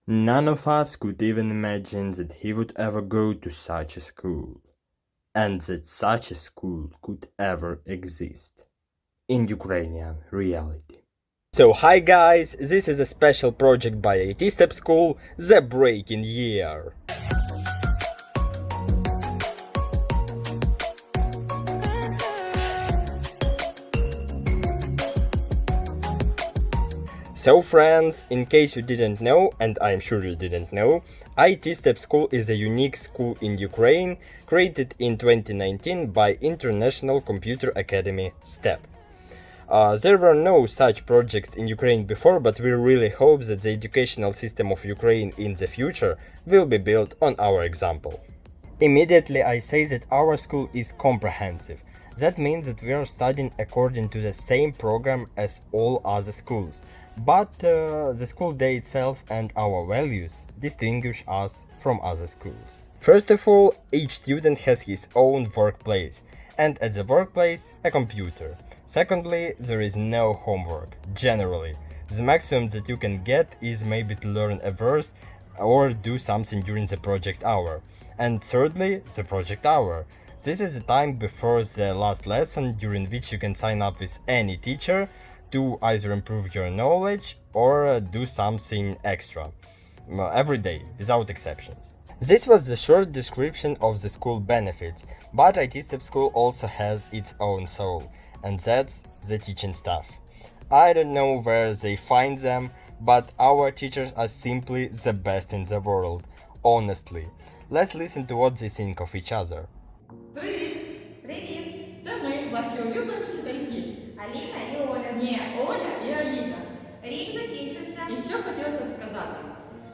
None of us could even imagine that he would ever go to such a school, and that such a school could ever exist in Ukrainian reality. So hi guys, this is a special project by IT Step School, The Breaking Year. So friends, in case you didn't know, and I'm sure you didn't know, IT Step School is a unique school in Ukraine created in 2019 by International Computer Academy STEP. There were no such projects in Ukraine before, but we really hope that the educational system of Ukraine in the future will be built on our example. Immediately I say that our school is comprehensive. That means that we are studying according to the same program as all other schools. But the school day itself and our values distinguish us from other schools. First of all, each student has his own workplace, and at the workplace, a computer. Secondly, there is no homework, generally. The maximum that you can get is maybe to learn a verse or do something during the project hour. And thirdly, the project hour. This is the time before the last lesson during which you can sign up with any teacher to either improve your knowledge or do something extra. Every day, without exceptions. This was the short description of the school benefits, but IT Step School also has its own soul, and that's the teaching staff. I don't know where they find them, but our teachers are simply the best in the world, honestly. Let's listen to what they think of each other. Привіт! Привіт! Це ми, ваші улюблені вчительки. Аліна і Оля. Ні, Оля і Аліна. Рік закінчився. І що хотілося б сказати?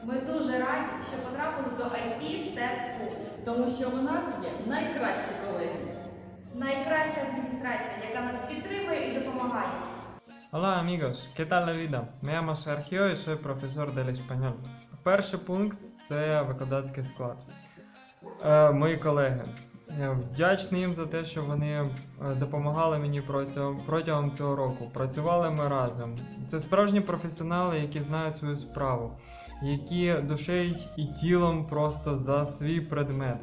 Ми дуже раді, що потрапили до IT Step School. Тому що у нас є найкращі колеги. Найкраща адміністрація, яка нас підтримує і допомагає. Hola amigos, ¿qué tal la vida? Me llamo Sergio y soy profesor del español. Перший пункт – це викладацький склад. Мої колеги. Я вдячний їм за те, що вони допомагали мені протягом цього року. Працювали ми разом. Це справжні професіонали, які знають свою справу, які душею і тілом просто за свій предмет,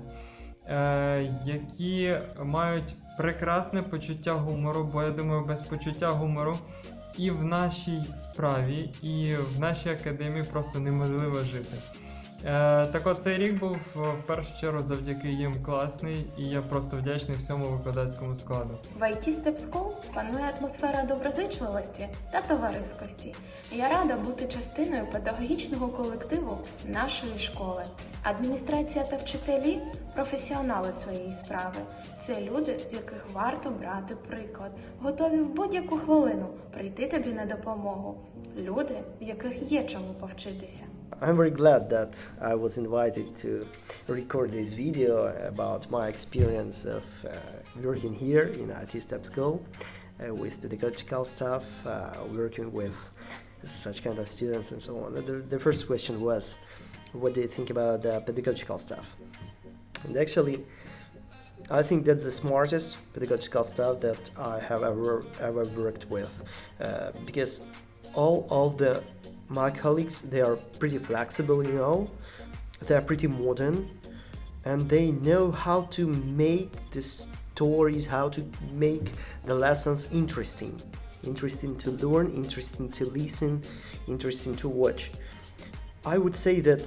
які мають прекрасне почуття гумору, бо я думаю, без почуття гумору і в нашій справі, і в нашій академії просто неможливо жити. Так от цей рік був в першу чергу завдяки їм класний, і я просто вдячний всьому викладацькому складу. В IT Step School панує атмосфера доброзичливості та товариськості. Я рада бути частиною педагогічного колективу нашої школи. Адміністрація та вчителі – професіонали своєї справи. Це люди, з яких варто брати приклад, готові в будь-яку хвилину прийти тобі на допомогу. Люди, в яких є чому повчитися. I'm very glad that I was invited to record this video about my experience of working here in IT Step School with pedagogical staff, working with such kind of students and so on. The first question was, what do you think about the pedagogical staff? And actually, I think that's the smartest pedagogical staff that I have ever worked with, because all my colleagues, they are pretty flexible, you know, they are pretty modern, and they know how to make the stories, how to make the lessons interesting to learn, interesting to listen, interesting to watch. I would say that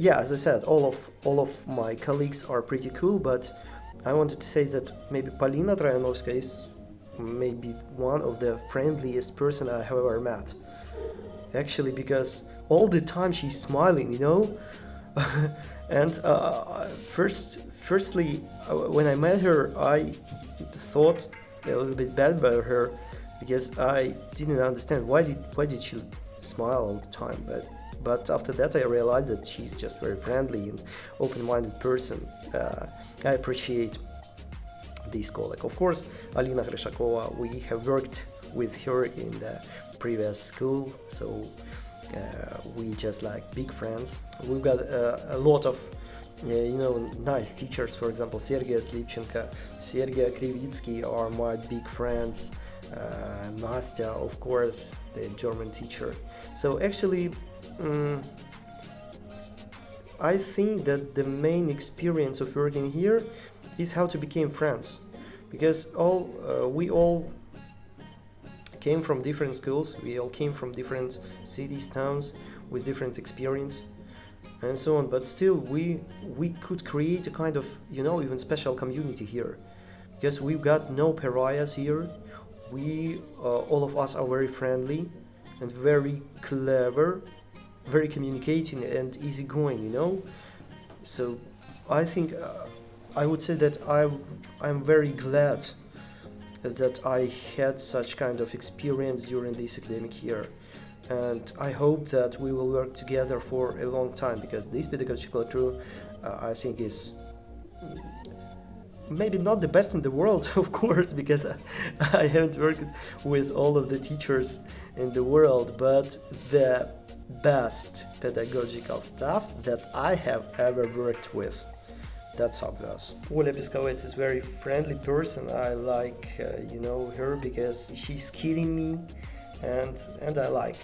yeah, as I said, all of my colleagues are pretty cool, but I wanted to say that maybe Polina Troyanovska is maybe one of the friendliest person I have ever met. Actually, because all the time she's smiling, you know. And firstly, when I met her, I thought a little bit bad about her, because I didn't understand why did she smile all the time. But after that, I realized that she's just very friendly and open-minded person. I appreciate this colleague. Of course, Alina Grishakova, we have worked with her in the previous school, so we just like big friends. We've got a lot of nice teachers. For example, Sergey Slipchenko, Sergey Krivitsky are my big friends. Nastya, of course, the German teacher. So actually, I think that the main experience of working here is how to become friends, because we all came from different schools, we all came from different cities, towns, with different experience and so on, but still we could create a kind of, even special community here, because we've got no pariahs here. We all of us are very friendly and very clever, very communicating and easygoing, So I think I would say that I'm very glad that I had such kind of experience during this academic year, and I hope that we will work together for a long time, because this pedagogical crew I think is maybe not the best in the world, of course, because I haven't worked with all of the teachers in the world, but the best pedagogical staff that I have ever worked with. That's obvious. Oля Piskovets is a very friendly person. I like, her because she's kidding me, and I like,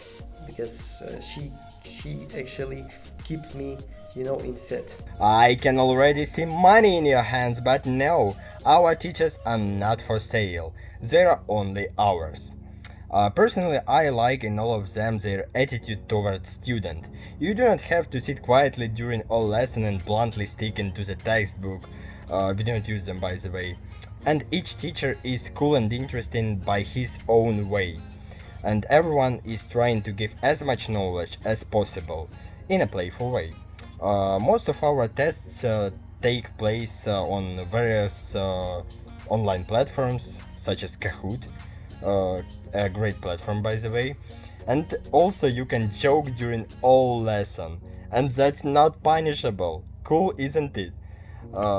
because she actually keeps me, in fit. I can already see money in your hands, but no, our teachers are not for sale. They are only ours. Personally, I like in all of them their attitude towards student. You do not have to sit quietly during all lesson and bluntly stick into the textbook. We don't use them, by the way. And each teacher is cool and interesting by his own way. And everyone is trying to give as much knowledge as possible in a playful way. Most of our tests take place on various online platforms such as Kahoot, a great platform, by the way, and also you can joke during all lesson, and that's not punishable. Cool, isn't it?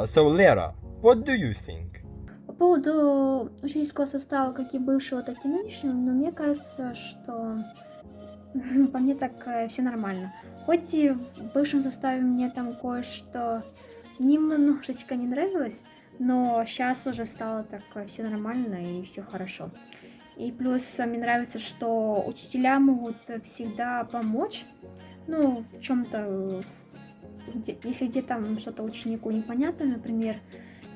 So Lera, what do you think? По поводу учительского состава, как и бывшего, так и нынешнего, но мне кажется, что по мне так все нормально. Хоть и в бывшем составе мне там кое-что немножечко не нравилось, но сейчас уже стало так все нормально и все хорошо. И плюс мне нравится, что учителя могут всегда помочь, в чем-то, если где-то что-то ученику непонятно, например,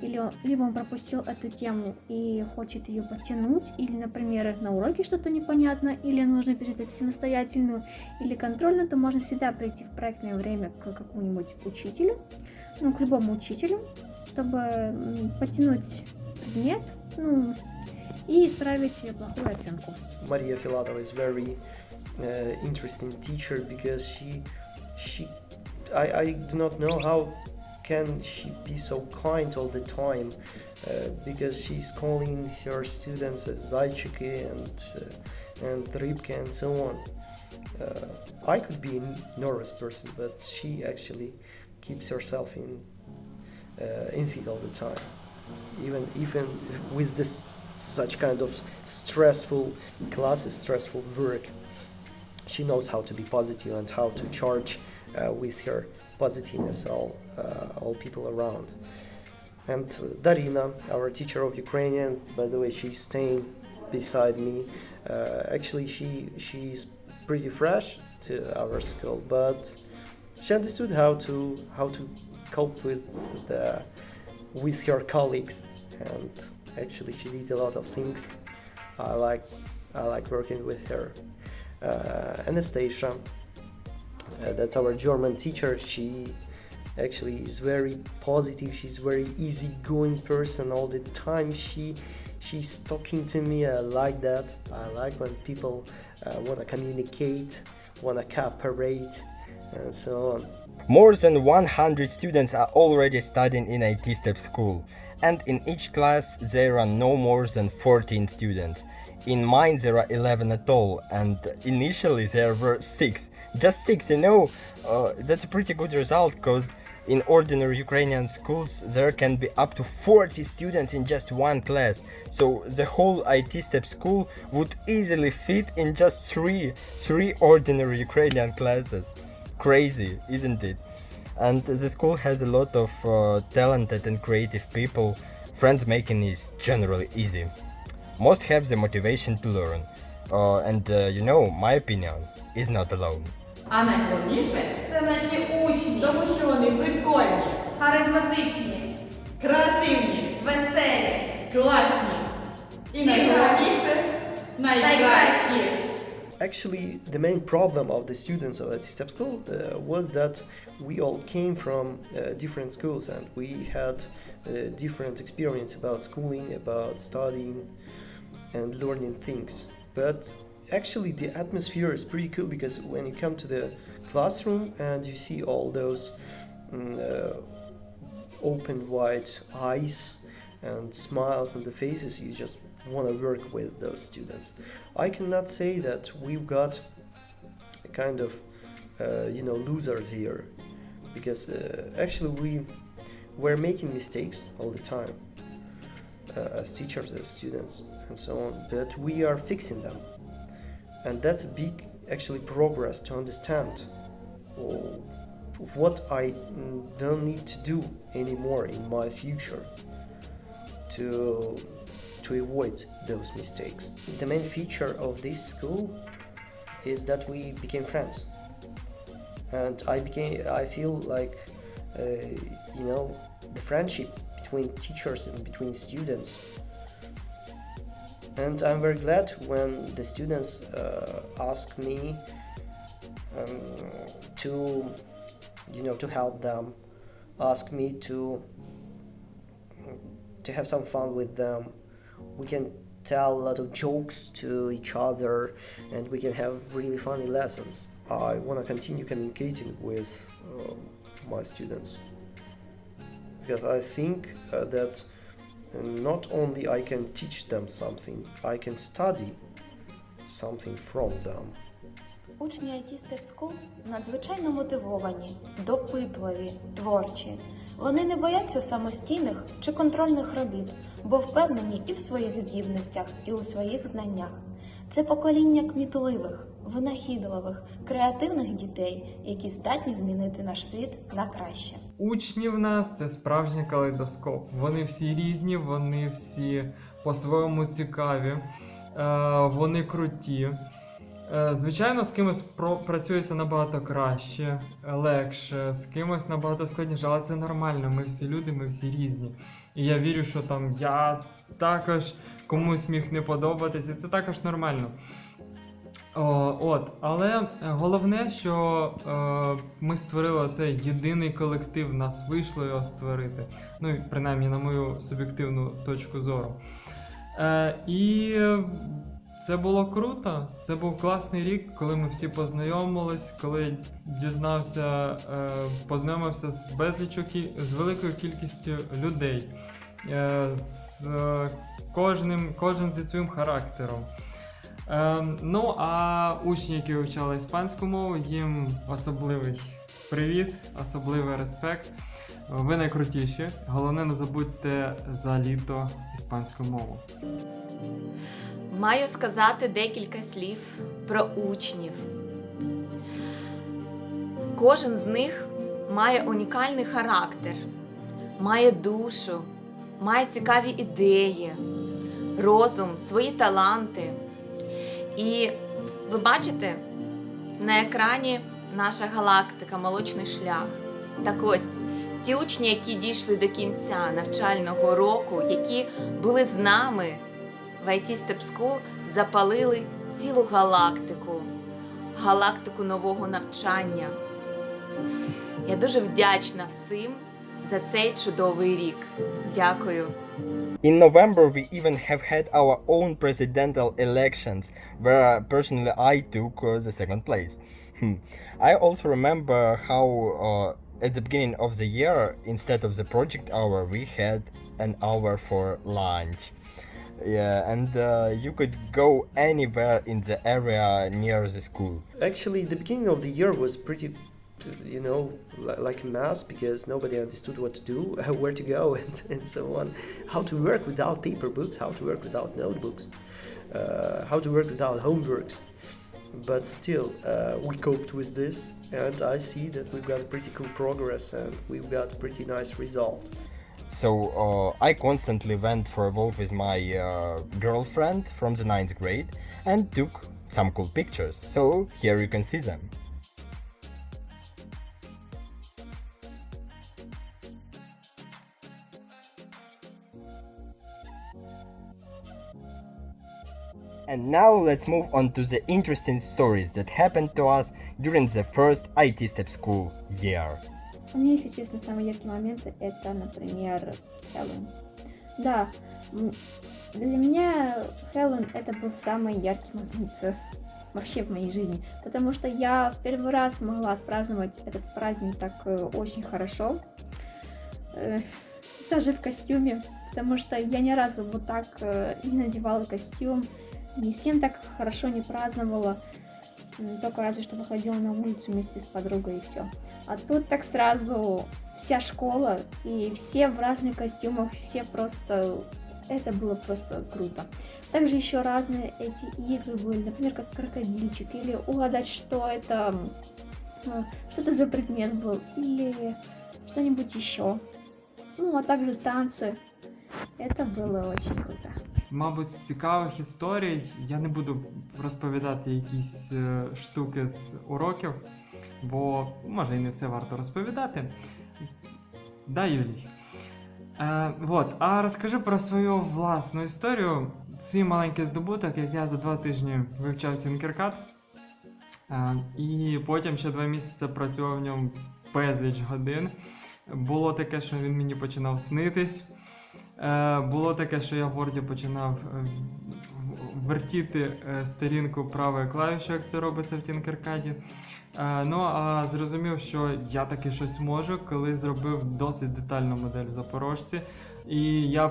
либо он пропустил эту тему и хочет ее подтянуть, или, например, на уроке что-то непонятно, или нужно пересдать самостоятельную или контрольную, то можно всегда прийти в проектное время к какому-нибудь учителю, к любому учителю, чтобы подтянуть предмет, и исправить плохую оценку. Maria Filatova is very interesting teacher, because I do not know how can she be so kind all the time, because she's calling her students as Zaychiki and Rybka and so on. I could be a nervous person, but she actually keeps herself in fit all the time, even with this such kind of stressful classes, stressful work. She knows how to be positive and how to charge with her positiveness all people around. And Darina, our teacher of Ukrainian, by the way, she's staying beside me. Actually, she's pretty fresh to our school, but she understood how to cope with her colleagues, and actually she did a lot of things. I like working with her. Anastasia, that's our German teacher. She actually is very positive. She's very easygoing person all the time. She's talking to me. I like that. I like when people want to communicate, want to cooperate, and so on. More than 100 students are already studying in IT STEP school, and in each class there are no more than 14 students. In mine there are 11 at all, and initially there were 6. Just 6, that's a pretty good result, because in ordinary Ukrainian schools there can be up to 40 students in just one class. So the whole IT STEP school would easily fit in just three ordinary Ukrainian classes. Crazy, isn't it? And the school has a lot of talented and creative people. Friends making is generally easy. Most have the motivation to learn. My opinion is not alone. А найголовніше, Це наші учні, тому що вони прикольні, харизматичні, креативні, веселі, класні. І найголовніше, найкращі. Actually, the main problem of the students of T-Step School was that we all came from different schools and we had different experience about schooling, about studying and learning things. But actually the atmosphere is pretty cool because when you come to the classroom and you see all those open wide eyes and smiles on the faces, you just want to work with those students. I cannot say that we've got a kind of losers here, because actually we were making mistakes all the time as teachers, as students and so on, but we are fixing them, and that's a big actually progress to understand what I don't need to do anymore in my future to avoid those mistakes. The main feature of this school is that we became friends, and I feel like the friendship between teachers and between students. And I'm very glad when the students ask me to help them, ask me to have some fun with them. We can tell a lot of jokes to each other and we can have really funny lessons. I want to continue communicating with my students, because I think that not only I can teach them something, I can study something from them. Учні IT Step School надзвичайно мотивовані, допитливі, творчі. Вони не бояться самостійних чи контрольних робіт, бо впевнені і в своїх здібностях, і у своїх знаннях. Це покоління кмітливих, винахідливих, креативних дітей, які здатні змінити наш світ на краще. Учні в нас це справжній калейдоскоп. Вони всі різні, вони всі по-своєму цікаві, вони круті. Звичайно, з кимось працюється набагато краще, легше, з кимось набагато складніше, але це нормально, ми всі люди, ми всі різні. І я вірю, що там я також комусь міг не подобатись, і це також нормально. Але головне, що ми створили цей єдиний колектив, нас вийшло його створити. Ну, принаймні, на мою суб'єктивну точку зору. І це було круто, це був класний рік, коли ми всі познайомились, коли познайомився з великою кількістю людей, кожен зі своїм характером. Ну, а учні, які вивчали іспанську мову, їм особливий привіт, особливий респект. Ви найкрутіші. Головне, не забудьте за літо іспанську мову. Маю сказати декілька слів про учнів. Кожен з них має унікальний характер, має душу, має цікаві ідеї, розум, свої таланти. І ви бачите на екрані наша галактика «Молочний шлях». Так ось, ті учні, які дійшли до кінця навчального року, які були з нами в IT Step School, запалили цілу галактику нового навчання. Я дуже вдячна всім за цей чудовий рік. Дякую. In November, we even have had our own presidential elections, where personally I took the second place. I also remember how at the beginning of the year, instead of the project hour, we had an hour for lunch. Yeah, and you could go anywhere in the area near the school. Actually, the beginning of the year was pretty, like a mess, because nobody understood what to do, where to go, and so on. How to work without paper books, how to work without notebooks, how to work without homeworks. But still, we coped with this, and I see that we've got pretty cool progress and we've got a pretty nice result. So I constantly went for a walk with my girlfriend from the 9th grade and took some cool pictures. So here you can see them. And now let's move on to the interesting stories that happened to us during the first IT Step School year. У меня, если честно, самый яркий момент это, например, Хэллоуин. Да, для меня Хэллоуин это был самый яркий момент вообще в моей жизни, потому что я в первый раз могла отпраздновать этот праздник так очень хорошо, даже в костюме, потому что я ни разу вот так не надевала костюм, ни с кем так хорошо не праздновала, только разве что выходила на улицу вместе с подругой и все. А тут так сразу вся школа и все в разных костюмах, все просто... Это было просто круто. Также еще разные эти игры были, например, как крокодильчик, или угадать, что это за предмет был, или что-нибудь еще. Ну, а также танцы. Это было очень круто. Мабуть, з цікавих історій я не буду розповідати якісь штуки з уроків, бо може і не все варто розповідати. Да, Юлій? А розкажу про свою власну історію, свій маленький здобуток, як я за 2 тижні вивчав Tinkercad, і потім ще 2 місяці працював в ньому безліч годин. Було таке, що він мені починав снитись. Було таке, що я в Word починав вертіти сторінку правою клавішою, як це робиться в Tinkercad. Ну, а зрозумів, що я таки щось можу, коли зробив досить детальну модель в Запорожці. І я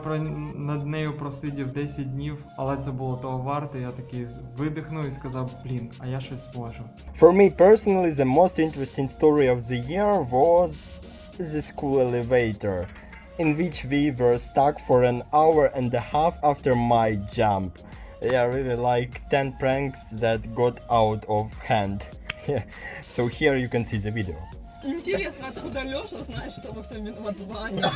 над нею просидів 10 днів, але це було того варте. Я такий видихнув і сказав, а я щось можу. For me personally, the most interesting story of the year was the school elevator, in which we were stuck for an hour and a half after my jump. Yeah, really like 10 pranks that got out of hand. So here you can see the video. Интересно, откуда Лёша знает, что во всем виноват Ваня?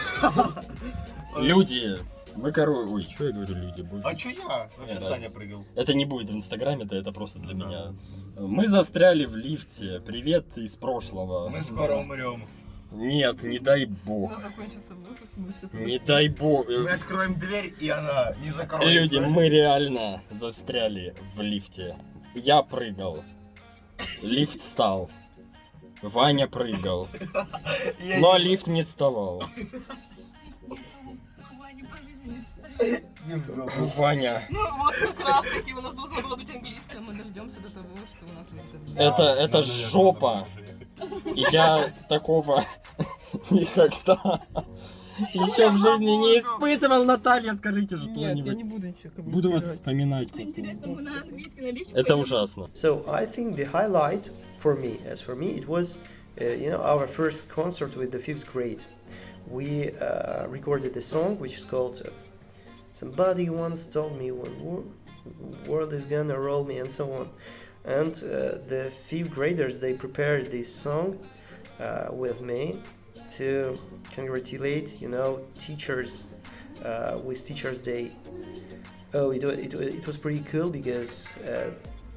Люди, мы Ой, что я говорю люди? А чё я? Вообще Саня прыгал. Это не будет в Инстаграме, это просто для меня. Мы застряли в лифте. Привет из прошлого. Мы скоро умрем. Нет, не дай бог. Когда закончится выпуск, мы сейчас... Не дай бог. Мы откроем дверь, и она не закроется. Люди, мы реально застряли в лифте. Я прыгал. Лифт встал. Ваня прыгал. Но лифт не вставал. Ваня по жизни не встает. Ваня. Ну вот как раз таки у нас должно было быть английское, мы дождемся до того, что у нас... Это жопа. Я такого никогда еще в жизни не испытывал. Наталья, скажите же что-нибудь. Нет, я не буду ничего комментировать. Буду вас вспоминать. Интересно, мы на английский, на лифте Это ужасно. So I think the highlight for me, it was, our first concert with the 5th grade. We recorded a song which is called Somebody Once Told Me One World Is Gonna Roll Me, and so on. And the 5th graders, they prepared this song with me to congratulate, teachers with Teachers Day. Oh, it was pretty cool because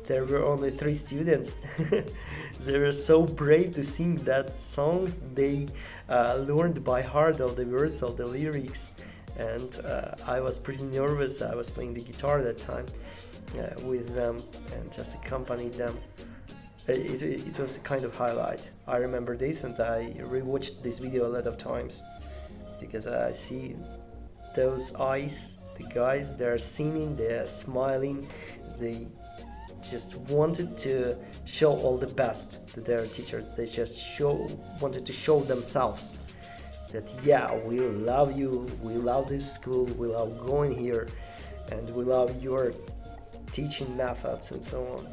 there were only 3 students. They were so brave to sing that song. They learned by heart all the words, all the lyrics, and I was pretty nervous. I was playing the guitar that time with them and just accompanied them. It was a kind of highlight. I remember this, and I rewatched this video a lot of times because I see those eyes, the guys, they're singing, they're smiling, they just wanted to show all the best to their teacher. They just wanted to show themselves that we love you, we love this school, we love going here, and we love your teaching methods and so on.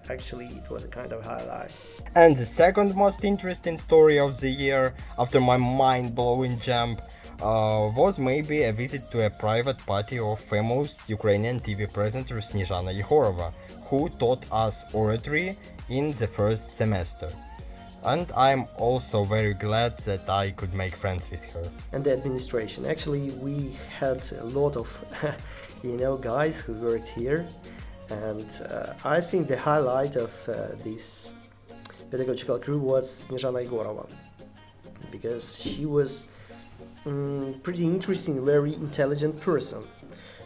Actually, it was a kind of highlight. And the second most interesting story of the year, after my mind-blowing jump, was maybe a visit to a private party of famous Ukrainian TV presenter Snezhana Yehorova, who taught us oratory in the first semester. And I'm also very glad that I could make friends with her. And the administration. Actually, we had a lot of, guys who worked here, and I think the highlight of this pedagogical crew was Snezhana Egorova, because she was pretty interesting, very intelligent person.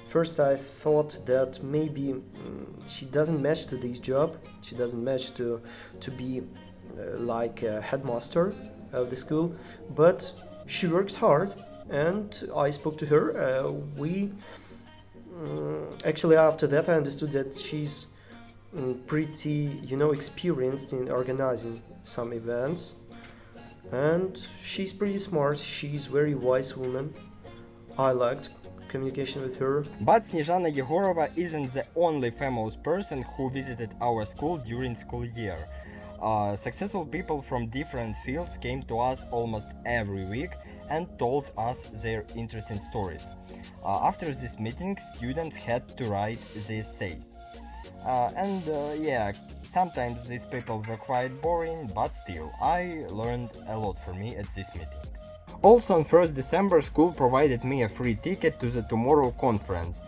First, I thought that maybe she doesn't match to this job. She doesn't match to be like a headmaster of the school, but she works hard, and I spoke to her. Actually, after that, I understood that she's pretty, experienced in organizing some events, and she's pretty smart. She's very wise woman. I liked communication with her. But Snezhana Egorova isn't the only famous person who visited our school during school year. Successful people from different fields came to us almost every week and told us their interesting stories. After this meeting, students had to write the essays. Sometimes these people were quite boring, but still, I learned a lot for me at these meetings. Also on 1st December, school provided me a free ticket to the Tomorrow Conference.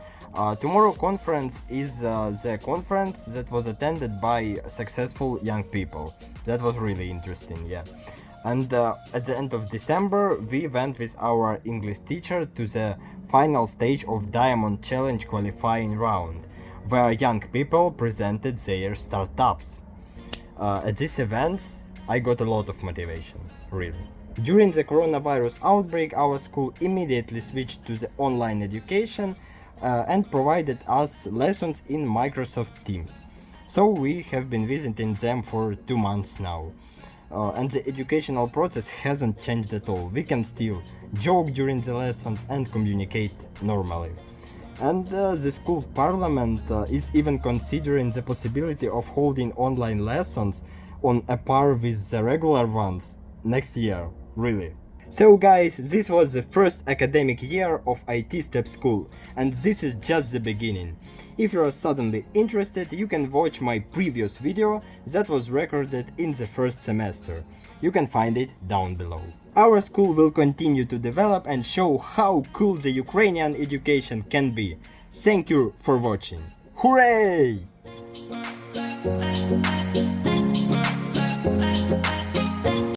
Tomorrow Conference is the conference that was attended by successful young people. That was really interesting, yeah. And at the end of December, we went with our English teacher to the final stage of Diamond Challenge qualifying round, where young people presented their startups. At this event, I got a lot of motivation, really. During the coronavirus outbreak, our school immediately switched to the online education and provided us lessons in Microsoft Teams. So we have been visiting them for 2 months now. And the educational process hasn't changed at all. We can still joke during the lessons and communicate normally. And the school parliament is even considering the possibility of holding online lessons on a par with the regular ones next year, really. So guys, this was the first academic year of IT Step School, and this is just the beginning. If you are suddenly interested, you can watch my previous video that was recorded in the first semester. You can find it down below. Our school will continue to develop and show how cool the Ukrainian education can be. Thank you for watching. Hooray!